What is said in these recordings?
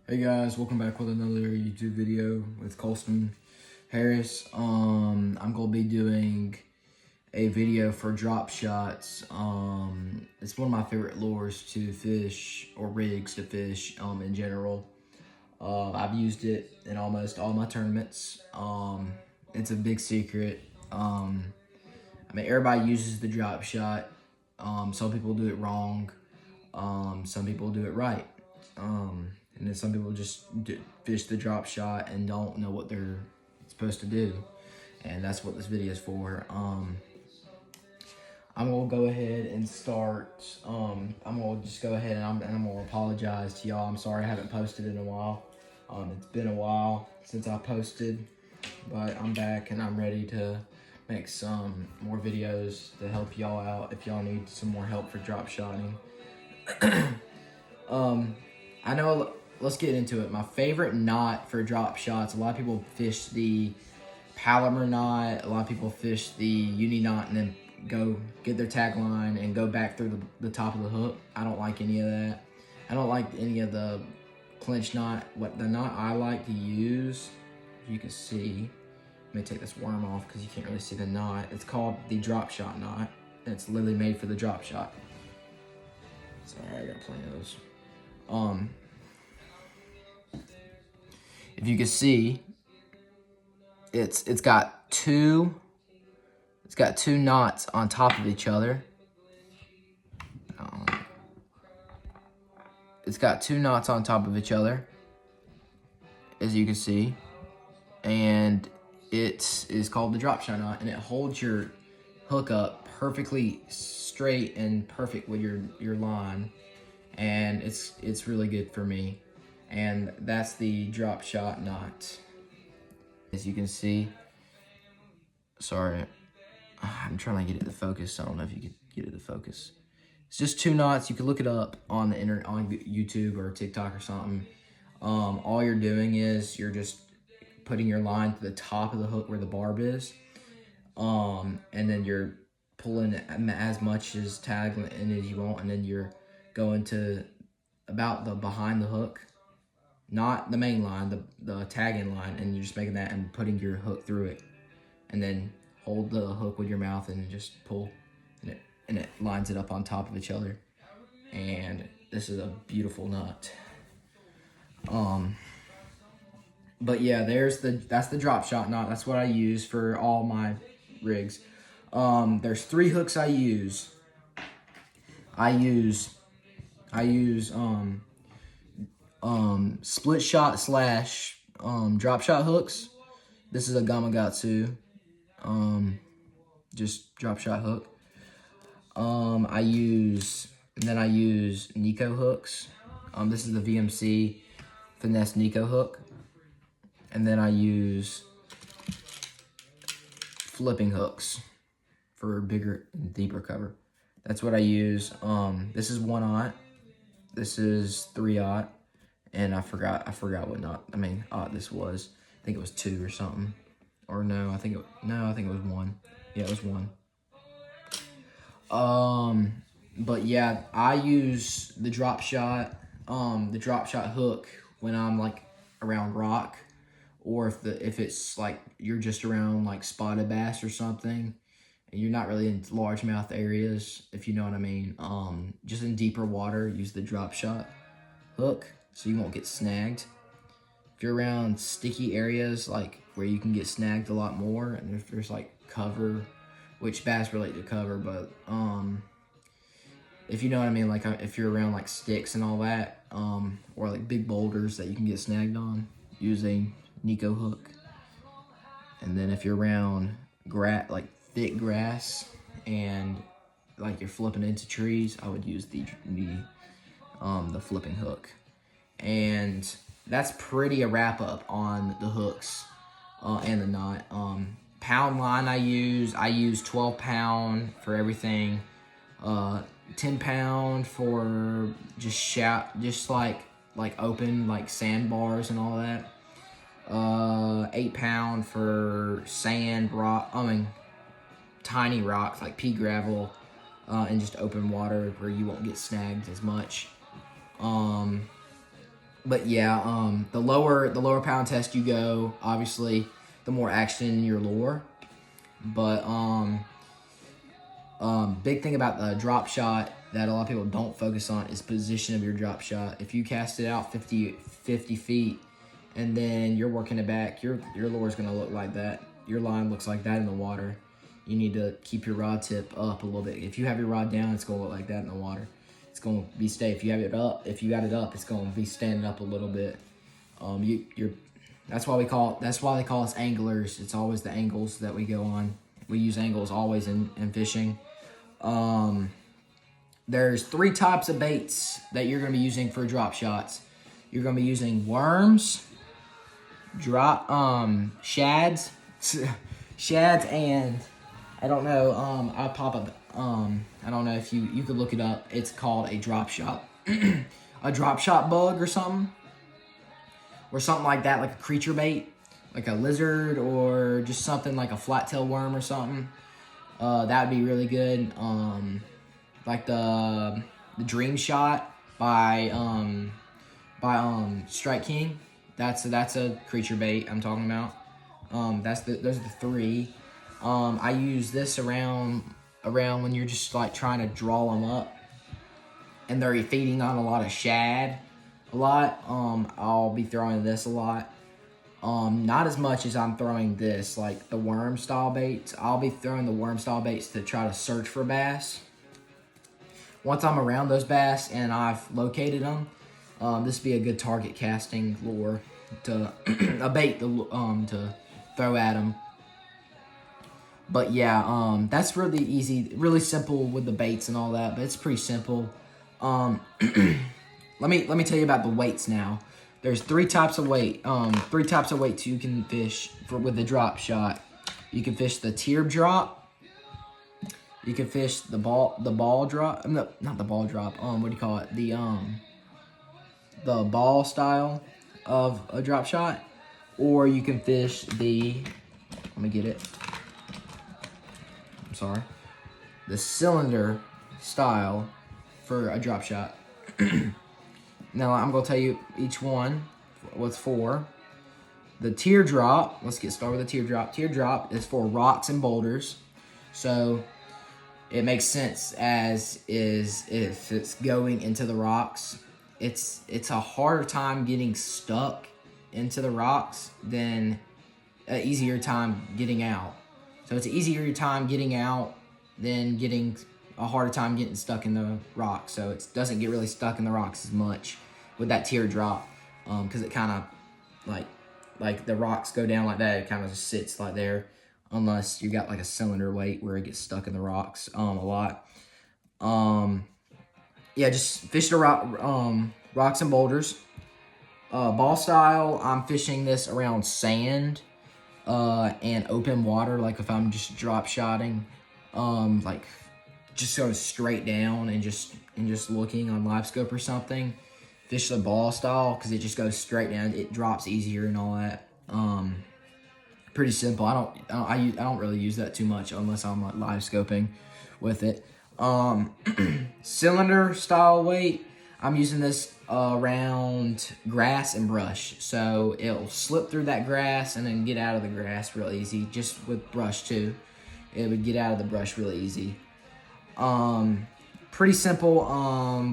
Hey guys, welcome back with another YouTube video with Colston Harris. I'm gonna be doing a video for drop shots. It's one of my favorite lures to fish, or rigs to fish in general. I've used it in almost all my tournaments. It's a big secret. Everybody uses the drop shot. Some people do it wrong. Some people do it right. And then some people just fish the drop shot and don't know what they're supposed to do. And that's what this video is for. I'm gonna go ahead and start. I'm gonna just go ahead and I'm gonna apologize to y'all. I'm sorry I haven't posted in a while. It's been a while since I posted, but I'm back and I'm ready to make some more videos to help y'all out if y'all need some more help for drop shotting. I know, let's get into it. My favorite knot for drop shots, a lot of people fish the Palomar knot, a lot of people fish the uni knot and then go get their tag line and go back through the top of the hook. I don't like any of that. I don't like any of the clinch knot. What the knot I like to use, if you can see, let me take this worm off because you can't really see the knot. It's called the drop shot knot. It's literally made for the drop shot. Sorry, I got plenty of those. If you can see, it's got two knots on top of each other. It's got two knots on top of each other, as you can see, and it is called the drop shot knot, and it holds your hook up perfectly straight and perfect with your line, and it's really good for me. And that's the drop shot knot. As you can see, sorry, I'm trying to get it to focus. I don't know if you could get it to focus. It's just two knots. You can look it up on the internet, on YouTube or TikTok or something. All you're doing is you're just putting your line to the top of the hook where the barb is, and then you're pulling as much as tag in as you want, and then you're going to about the behind the hook, not the main line, the tag-in line, and you're just making that and putting your hook through it, and then hold the hook with your mouth and just pull, and it lines it up on top of each other. And this is a beautiful knot. But yeah, that's the drop shot knot. That's what I use for all my rigs. There's three hooks I use. I use split shot slash drop shot hooks. This is a Gamakatsu just drop shot hook. I use Nico hooks. This is the VMC Finesse Nico hook. And then I use flipping hooks for bigger and deeper cover. That's what I use. This is 1/0. This is 3/0. And I forgot what knot. This was. I think it was 2 or something. Or no, I think it was 1. Yeah, it was 1. But yeah, I use the drop shot hook when I'm like around rock, or if it's like you're just around like spotted bass or something, and you're not really in largemouth areas, if you know what I mean. Just in deeper water, use the drop shot hook so you won't get snagged. If you're around sticky areas, like where you can get snagged a lot more, and if there's like cover, which bass relate to cover, but if you know what I mean, like if you're around like sticks and all that, or like big boulders that you can get snagged on, use a Nico hook. And then if you're around like thick grass and like you're flipping into trees, I would use the flipping hook. And that's pretty a wrap up on the hooks and the knot. Pound line I use 12 pound for everything. 10 pound for just like open like sandbars and all that. 8 pound for sand, tiny rocks like pea gravel, and just open water where you won't get snagged as much. But yeah, the lower pound test you go, obviously, the more action in your lure. But big thing about the drop shot that a lot of people don't focus on is position of your drop shot. If you cast it out 50 feet and then you're working it back, your lure is gonna look like that. Your line looks like that in the water. You need to keep your rod tip up a little bit. If you have your rod down, it's gonna look like that in the water. It's gonna be stay. If you have it up, if you got it up, it's gonna be standing up a little bit. That's why they call us anglers. It's always the angles that we go on. We use angles always in fishing. There's 3 types of baits that you're gonna be using for drop shots. You're gonna be using worms, shads, shads, and I don't know. I'll pop up. I don't know if you could look it up. It's called a drop shot, a drop shot bug or something like that, like a creature bait, like a lizard or just something like a flat-tailed worm or something. That would be really good. Like the Dream Shot by Strike King. That's a creature bait I'm talking about. Those are the 3. I use this around when you're just like trying to draw them up, and they're feeding on a lot of shad. I'll be throwing this a lot. Not as much as I'm throwing this, like the worm style baits. I'll be throwing the worm style baits to try to search for bass. Once I'm around those bass and I've located them, this would be a good target casting lure to a bait to throw at them. But yeah, that's really easy, really simple with the baits and all that. But it's pretty simple. Let me tell you about the weights now. There's 3 types of weight. 3 types of weights you can fish with the drop shot. You can fish the tear drop. You can fish the ball drop. No, not the ball drop. What do you call it? The ball style of a drop shot, or you can fish the. Let me get it. I'm sorry. The cylinder style for a drop shot. Now I'm gonna tell you each one what's for. The teardrop. Let's get started with the teardrop. Teardrop is for rocks and boulders, so it makes sense as is if it's going into the rocks. It's a harder time getting stuck into the rocks than an easier time getting out. So it's an easier time getting out than getting a harder time getting stuck in the rocks. So it doesn't get really stuck in the rocks as much with that teardrop, because it kind of like the rocks go down like that. It kind of just sits like there, unless you got like a cylinder weight where it gets stuck in the rocks a lot. Yeah, just fish the rocks and boulders. Ball style, I'm fishing this around sand and open water. Like if I'm just drop shotting, like just go straight down and just looking on live scope or something. Fish the ball style because it just goes straight down. It drops easier and all that. Pretty simple. I don't really use that too much unless I'm like live scoping with it. Cylinder style weight, I'm using this around grass and brush, so it'll slip through that grass and then get out of the grass real easy. Just with brush too, it would get out of the brush really easy. Pretty simple.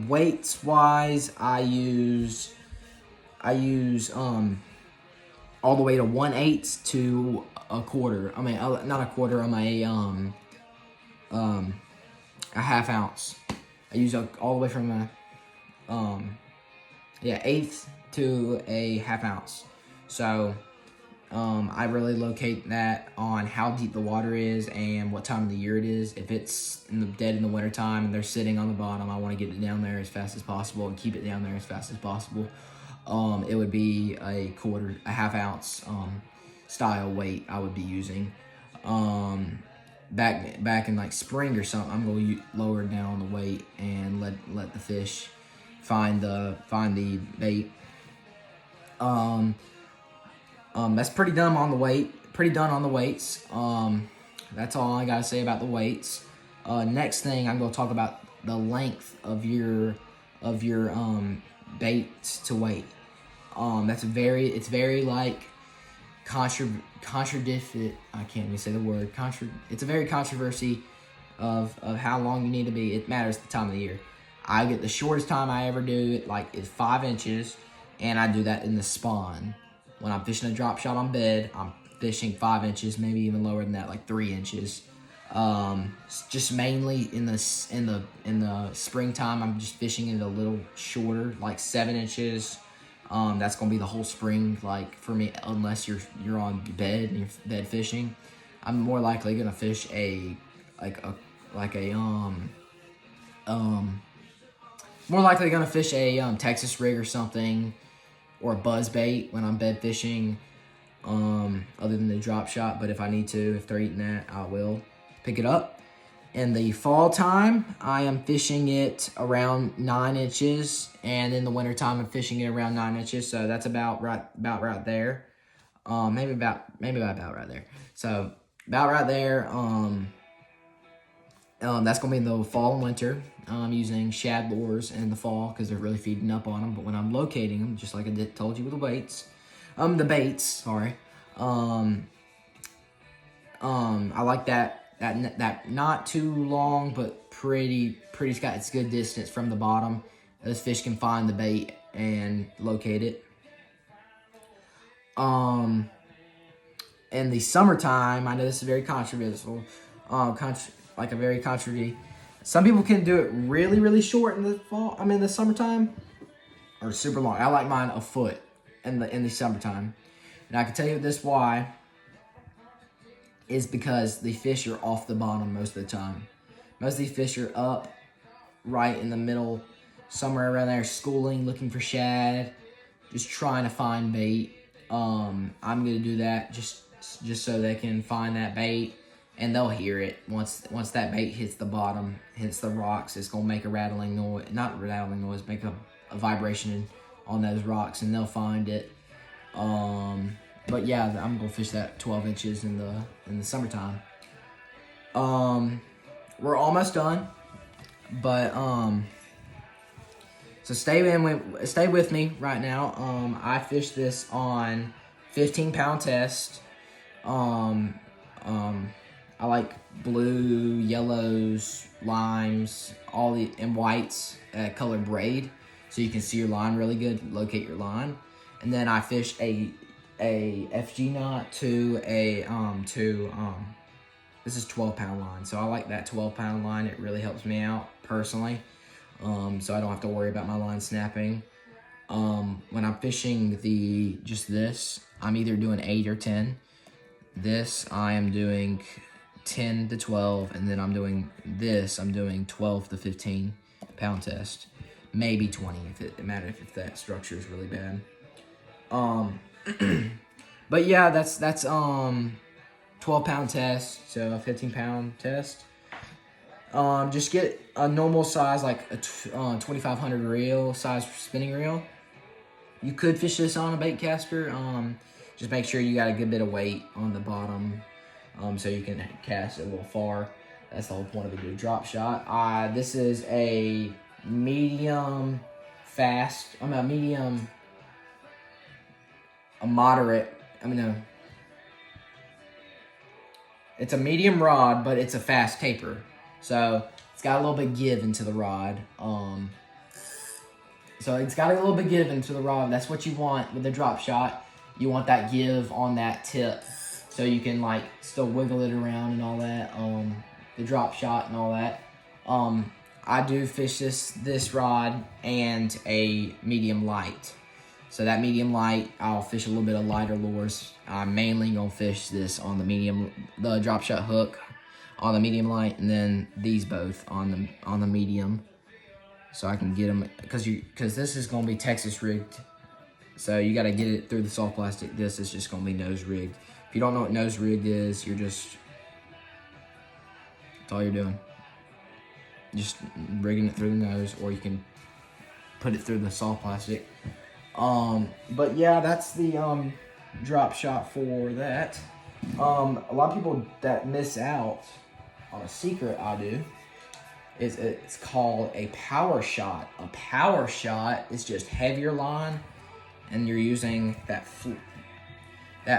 Weights wise, I use all the way to 1/8 to a quarter. I mean, not a quarter. I'm a half ounce. I use all the way from a 1/8 to a half ounce. So I really locate that on how deep the water is and what time of the year it is. If it's dead in the winter time and they're sitting on the bottom, I want to get it down there as fast as possible and keep it down there as fast as possible. It would be a half ounce style weight I would be using. Back in like spring or something, I'm going to lower down the weight and let the fish find the bait. That's pretty done on the weight. Pretty done on the weights. That's all I gotta say about the weights. Next thing, I'm gonna talk about the length of your bait to weight. It's very like contradicted. I can't even say the word. It's a very controversy of how long you need to be. It matters the time of the year. I get the shortest time I ever do it like is 5 inches, and I do that in the spawn. When I'm fishing a drop shot on bed, I'm fishing 5 inches, maybe even lower than that, like 3 inches. Just mainly in the springtime, I'm just fishing it a little shorter, like 7 inches. That's gonna be the whole spring, like for me, unless you're on bed and you're bed fishing. I'm more likely gonna fish more likely gonna fish a Texas rig or something, or a buzz bait when I'm bed fishing, other than the drop shot. But if I need to, if they're eating that, I will pick it up. In the fall time, I am fishing it around 9 inches, and in the winter time, I'm fishing it around 9 inches. So that's about right there. Maybe about right there. So about right there. That's gonna be in the fall and winter. I'm using shad lures in the fall because they're really feeding up on them. But when I'm locating them, just like I told you with the baits, sorry. I like that not too long, but pretty. It's good distance from the bottom. Those fish can find the bait and locate it. In the summertime, I know this is very controversial. Very contrary. Some people can do it really, really short in the fall. I mean, the summertime, or super long. I like mine a foot in the summertime, and I can tell you this why. Is because the fish are off the bottom most of the time. Most of these fish are up, right in the middle, somewhere around there, schooling, looking for shad, just trying to find bait. I'm gonna do that just so they can find that bait. And they'll hear it once that bait hits the bottom, hits the rocks. It's gonna make a rattling noise, not rattling noise, make a vibration on those rocks, and they'll find it. But yeah, I'm gonna fish that 12 inches in the summertime. We're almost done, but so stay with me right now. I fished this on 15-pound test. I like blue, yellows, limes, and whites, colored braid, so you can see your line really good, locate your line. And then I fished a FG knot to this is 12-pound line. So I like that 12-pound line. It really helps me out personally. So I don't have to worry about my line snapping. When I'm fishing this, I'm either doing 8 or 10. This I am doing 10 to 12, and then I'm doing 12 to 15-pound test, maybe 20 if if that structure is really bad. But yeah, that's 12-pound test, so a 15-pound test. Just get a normal size, like a 2500 reel size spinning reel. You could fish this on a bait caster. Just make sure you got a good bit of weight on the bottom, so you can cast it a little far. That's the whole point of a good drop shot. This is a medium fast. It's a medium rod, but it's a fast taper. So it's got a little bit give into the rod. That's what you want with the drop shot. You want that give on that tip, so you can like still wiggle it around and all that. The drop shot and all that. I do fish this rod and a medium light. So that medium light, I'll fish a little bit of lighter lures. I'm mainly gonna fish this on the drop shot hook on the medium light, and then these both on the medium, so I can get them because this is gonna be Texas rigged. So you gotta get it through the soft plastic. This is just gonna be nose rigged. If you don't know what nose rigged is, that's all you're doing. Just rigging it through the nose, or you can put it through the soft plastic. But yeah, that's the drop shot for that. A lot of people that miss out on a secret I do is it's called a power shot. A power shot is just heavier line and you're using that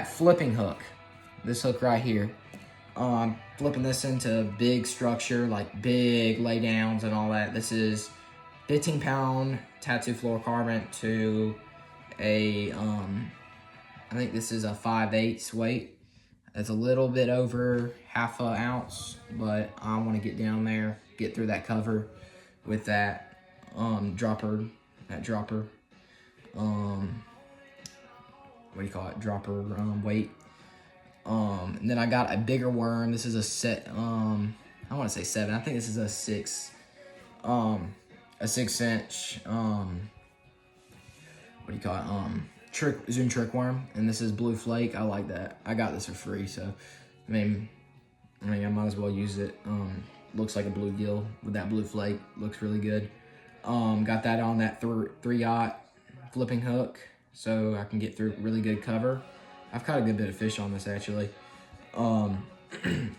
flipping hook, this hook right here, flipping this into big structure, like big laydowns and all that. This is 15-pound tattoo fluorocarbon to a, I think this is a 5/8 weight. It's a little bit over half an ounce, but I want to get down there, get through that cover with that dropper, what do you call it, dropper weight. And then I got a bigger worm. This is a set, I want to say 7. I think this is a 6 inch, what do you call it, Zoom trick worm. And this is blue flake. I like that. I got this for free, so I mean I might as well use it. Looks like a bluegill with that blue flake. Looks really good. Got that on that 3/0 flipping hook, so I can get through really good cover. I've caught a good bit of fish on this actually. A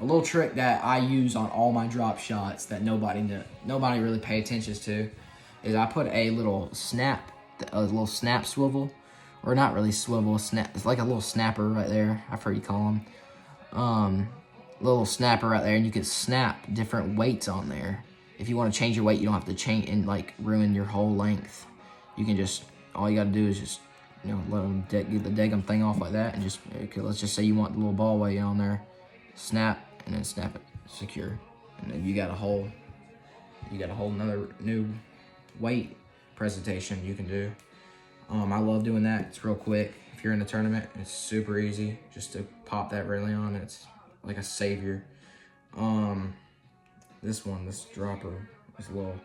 little trick that I use on all my drop shots that nobody really pay attention to is I put a little snap swivel, or not really swivel, snap. It's like a little snapper right there. I've heard you call them. Little snapper right there, and you can snap different weights on there. If you want to change your weight, you don't have to change and like ruin your whole length. You can just, all you got to do is just, you know, let them get the daggum thing off like that, and just, okay, let's just say you want the little ball weight on there, snap, and then snap it secure, and then you got a whole another new weight presentation you can do. I love doing that. It's real quick. If you're in a tournament, it's super easy just to pop that really on. It's like a savior. This dropper is a little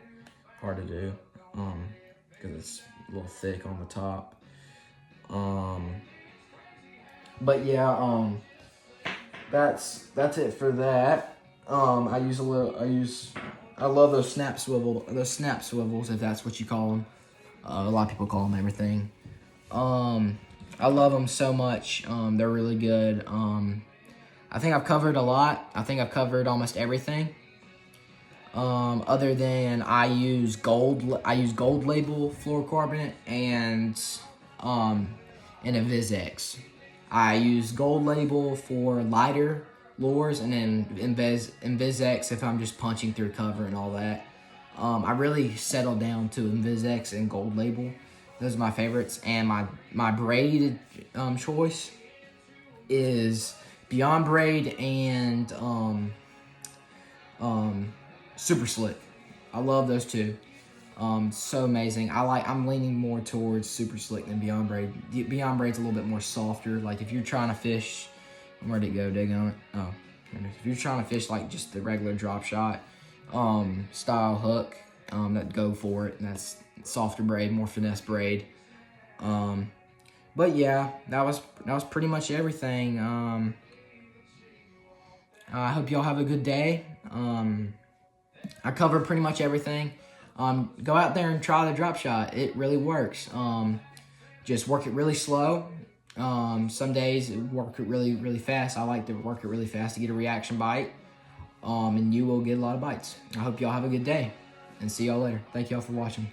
hard to do because it's a little thick on the top. But yeah, that's it for that. I love those snap swivels, if that's what you call them. A lot of people call them everything. I love them so much. They're really good. I think I've covered a lot. I think I've covered almost everything. Other than I use gold label fluorocarbon and a VizX. I use gold label for lighter lures, and then in VizX if I'm just punching through cover and all that. I really settled down to VizX and gold label. Those are my favorites, and my braided choice is Beyond Braid and Super Slick. I love those two. So amazing. I'm leaning more towards Super Slick than Beyond Braid. Beyond Braid's a little bit more softer. Like if you're trying to fish, where'd it go? Dig on it. Oh, if you're trying to fish like just the regular drop shot style hook, that go for it. And that's softer braid, more finesse braid. But yeah, that was pretty much everything. I hope y'all have a good day. I covered pretty much everything. Go out there and try the drop shot. It really works. Just work it really slow. Some days work it really, really fast. I like to work it really fast to get a reaction bite. And you will get a lot of bites. I hope y'all have a good day, and see y'all later. Thank y'all for watching.